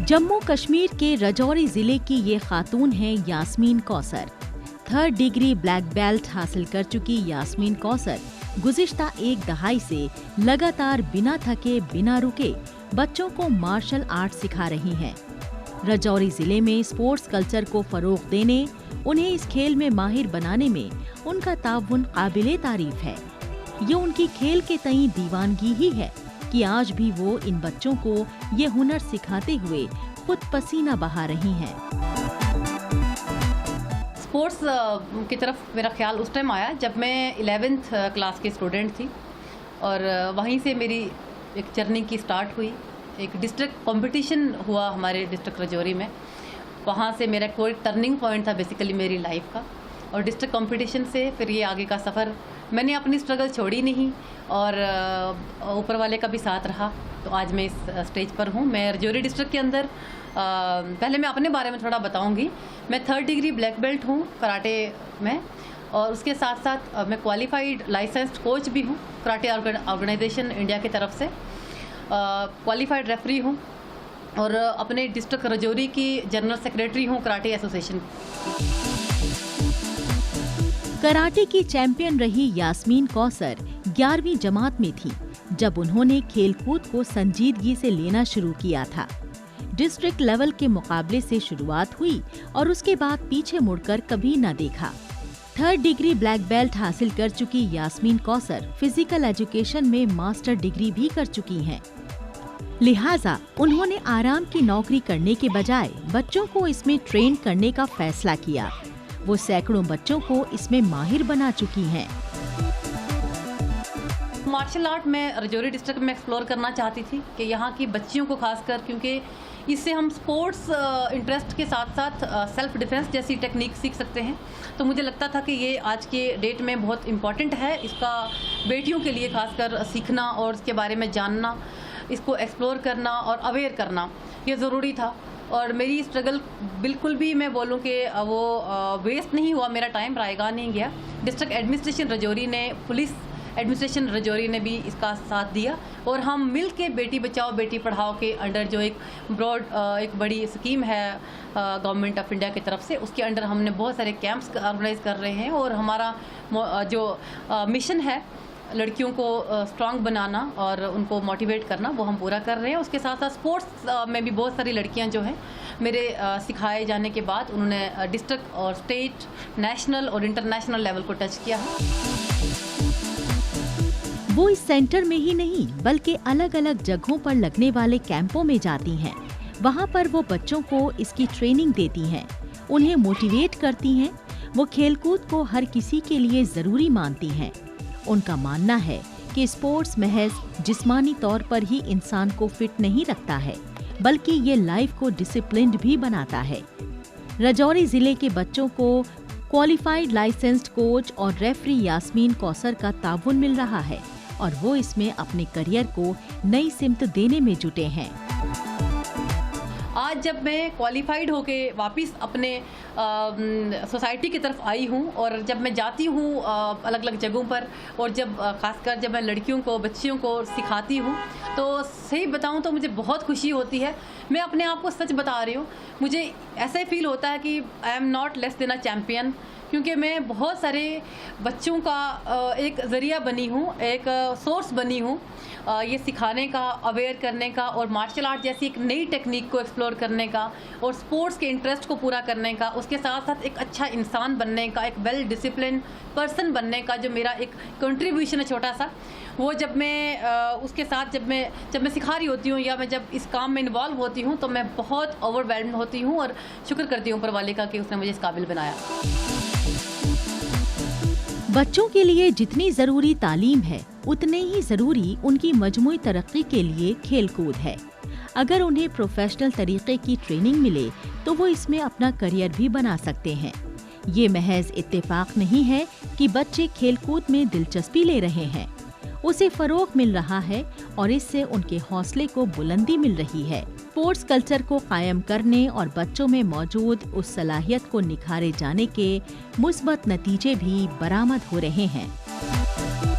जम्मू कश्मीर के राजौरी जिले की ये खातून हैं Yasmeen Kausar. 3rd degree black belt हासिल कर चुकी यास्मीन कौसर गुज़िश्ता एक दहाई से लगातार बिना थके बिना रुके बच्चों को मार्शल आर्ट सिखा रही हैं। राजौरी जिले में स्पोर्ट्स कल्चर को फरोग देने, उन्हें इस खेल में माहिर बनाने में उनका ताउन काबिले तारीफ है। ये उनकी खेल के तई दीवानगी ही है कि आज भी वो इन बच्चों को ये हुनर सिखाते हुए खुद पसीना बहा रही हैं। स्पोर्ट्स की तरफ मेरा ख्याल उस टाइम आया जब मैं 11th क्लास की स्टूडेंट थी और वहीं से मेरी एक जर्नी की स्टार्ट हुई। एक डिस्ट्रिक्ट कंपटीशन हुआ हमारे डिस्ट्रिक्ट राजौरी में, वहाँ से मेरा कोई टर्निंग पॉइंट था बेसिकली मेरी लाइफ का। और डिस्ट्रिक्ट कंपटीशन से फिर ये आगे का सफ़र, मैंने अपनी स्ट्रगल छोड़ी नहीं और ऊपर वाले का भी साथ रहा, तो आज मैं इस स्टेज पर हूँ। मैं राजौरी डिस्ट्रिक्ट के अंदर पहले मैं अपने बारे में थोड़ा बताऊँगी। मैं 3rd डिग्री ब्लैक बेल्ट हूँ कराटे में और उसके साथ साथ मैं क्वालिफाइड लाइसेंस्ड कोच भी हूँ कराटे ऑर्गेनाइजेशन इंडिया की तरफ से। क्वालिफाइड रेफरी हूँ और अपने डिस्ट्रिक्ट राजौरी की जनरल सेक्रेटरी हूँ कराटे एसोसिएशन। कराटे की चैंपियन रही यास्मीन कौसर 11वीं जमात में थी जब उन्होंने खेलकूद को संजीदगी से लेना शुरू किया था। डिस्ट्रिक्ट लेवल के मुकाबले से शुरुआत हुई और उसके बाद पीछे मुड़कर कभी न देखा। 3rd डिग्री ब्लैक बेल्ट हासिल कर चुकी यास्मीन कौसर फिजिकल एजुकेशन में मास्टर डिग्री भी कर चुकी हैं। लिहाजा उन्होंने आराम की नौकरी करने के बजाय बच्चों को इसमें ट्रेन करने का फैसला किया। वो सैकड़ों बच्चों को इसमें माहिर बना चुकी हैं। मार्शल आर्ट मैं राजौरी डिस्ट्रिक्ट में एक्सप्लोर करना चाहती थी कि यहाँ की बच्चियों को खासकर, क्योंकि इससे हम स्पोर्ट्स इंटरेस्ट के साथ साथ सेल्फ डिफेंस जैसी टेक्निक सीख सकते हैं। तो मुझे लगता था कि ये आज के डेट में बहुत इम्पॉर्टेंट है, इसका बेटियों के लिए खासकर सीखना और इसके बारे में जानना, इसको एक्सप्लोर करना और अवेयर करना ये ज़रूरी था। और मेरी स्ट्रगल बिल्कुल भी मैं बोलूँ कि वो वेस्ट नहीं हुआ, मेरा टाइम रायगा नहीं गया। डिस्ट्रिक्ट एडमिनिस्ट्रेशन राजौरी ने, पुलिस एडमिनिस्ट्रेशन राजौरी ने भी इसका साथ दिया और हम मिल के बेटी बचाओ बेटी पढ़ाओ के अंडर जो एक ब्रॉड एक बड़ी स्कीम है गवर्नमेंट ऑफ इंडिया की तरफ से, उसके अंडर हमने बहुत सारे कैंप्स ऑर्गेनाइज कर रहे हैं और हमारा जो मिशन है लड़कियों को स्ट्रांग बनाना और उनको मोटिवेट करना, वो हम पूरा कर रहे हैं। उसके साथ साथ स्पोर्ट्स में भी बहुत सारी लड़कियां जो हैं मेरे सिखाए जाने के बाद उन्होंने डिस्ट्रिक्ट और स्टेट, नेशनल और इंटरनेशनल लेवल को टच किया है। वो इस सेंटर में ही नहीं बल्कि अलग अलग जगहों पर लगने वाले कैंपों में जाती हैं। वहाँ पर वो बच्चों को इसकी ट्रेनिंग देती हैं, उन्हें मोटिवेट करती हैं। वो खेलकूद को हर किसी के लिए जरूरी मानती हैं। उनका मानना है कि स्पोर्ट्स महज जिस्मानी तौर पर ही इंसान को फिट नहीं रखता है, बल्कि ये लाइफ को डिसिप्लिन्ड भी बनाता है। राजौरी जिले के बच्चों को क्वालिफाइड लाइसेंस्ड कोच और रेफरी यास्मीन कौसर का ताउन मिल रहा है और वो इसमें अपने करियर को नई सिमत देने में जुटे हैं। आज जब मैं क्वालिफाइड होके वापस अपने सोसाइटी की तरफ आई हूँ और जब मैं जाती हूँ अलग अलग जगहों पर और जब खासकर जब मैं लड़कियों को, बच्चियों को सिखाती हूँ, तो सही बताऊँ तो मुझे बहुत खुशी होती है। मैं अपने आप को सच बता रही हूँ, मुझे ऐसा ही फील होता है कि I am not less than a champion, क्योंकि मैं बहुत सारे बच्चों का एक ज़रिया बनी हूँ, एक सोर्स बनी हूँ ये सिखाने का, अवेयर करने का और मार्शल आर्ट जैसी एक नई टेक्निक को एक्सप्लोर करने का और स्पोर्ट्स के इंटरेस्ट को पूरा करने का, उसके साथ साथ एक अच्छा इंसान बनने का, एक वेल डिसिप्लिन पर्सन बनने का जो मेरा एक कंट्रीब्यूशन है छोटा सा, वो जब मैं उसके साथ जब मैं सिखा रही होती हूँ या मैं जब इस काम में इन्वॉल्व होती हूँ तो मैं बहुत ओवरवेल्म्ड होती हूँ और शुक्र करती हूँ ऊपर वाले का कि उसने मुझे इस काबिल बनाया। बच्चों के लिए जितनी जरूरी तालीम है उतने ही जरूरी उनकी मजमूई तरक्की के लिए खेलकूद है। अगर उन्हें प्रोफेशनल तरीके की ट्रेनिंग मिले तो वो इसमें अपना करियर भी बना सकते हैं। ये महज इत्तेफाक नहीं है कि बच्चे खेलकूद में दिलचस्पी ले रहे हैं, उसे फरोग मिल रहा है और इससे उनके हौसले को बुलंदी मिल रही है। स्पोर्ट्स कल्चर को कायम करने और बच्चों में मौजूद उस सलाहियत को निखारे जाने के मुस्बत नतीजे भी बरामद हो रहे हैं। हैं।